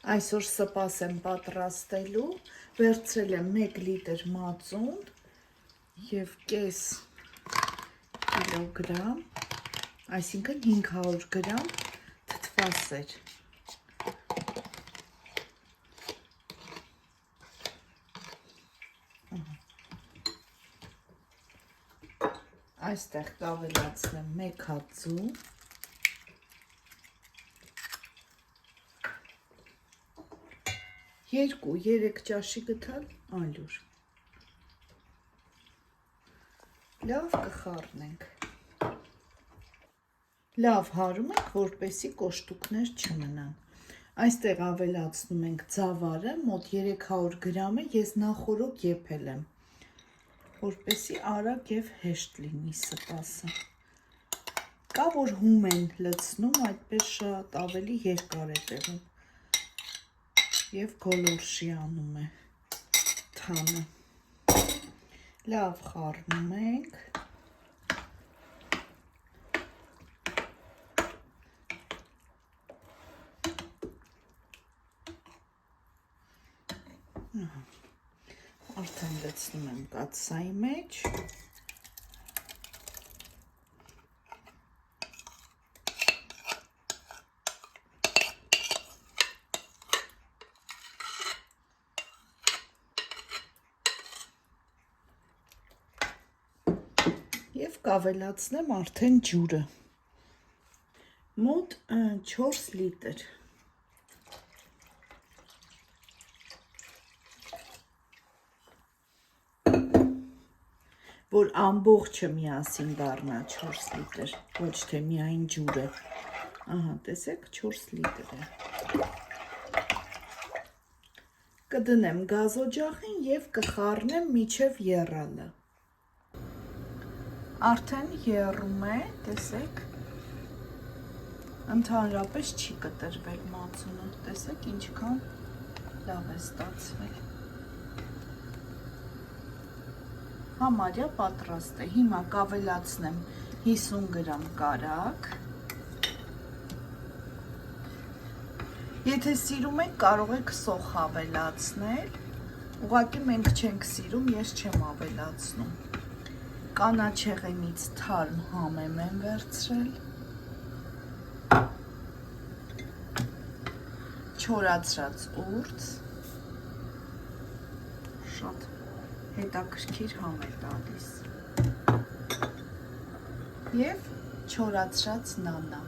Այսօր սպաս եմ պատրաստելու, վերցրել եմ 1 լիտր մածունդ և կես կիլոգրամ, այսինքն 500 գրամ թթվասեր։ Այստեղ կավելացնեմ 1 հատ ձու, 2-3 ճաշի գթալ ալյուր։ Լավ կխառնենք։ Լավ հարում ենք, որպեսզի կոշտուկներ չմնան։ Այստեղ ավելացնում ենք ձավարը, մոտ 300 գրամը ես նախորոք եփել եմ, որպեսզի արագ և հեշտ լինի սպասը։ Կա, որ հում են լցնում, այդպես շատ ավելի երկար է տեղում և գոլորշի անում է թանը։ Լավ խառնում ենք։ Արդեն լցնում եմ կաթսայի մեջ։ Եվ կավելացնեմ արդեն ջուրը, մոտ 4 լիտր։ Որ ամբողջը միասին դառնա 4 լիտր, ոչ թե միայն ջուրը։ Ահա, տեսեք, 4 լիտր է։ Կդնեմ գազօջախին և կխառնեմ մինչև եռալը։ Արդեն եռում է, տեսեք, ընդհանրապես չի կտրվել մածունը, տեսեք ինչքան լավ է ստացվել։ Համարյա պատրաստ է, հիմա կավելացնեմ 50 գրամ կարագ։ Եթե սիրում եք, կարող եք սոխ ավելացնել, ուղղակի մենք չենք սիրում, ես չեմ ավելացնում։ Կանաչեղենից թարմ համեմ եմ վերցրել, չորացրած ուրձ, շատ հետաքրքիր համ է տալիս, և չորացրած նանա։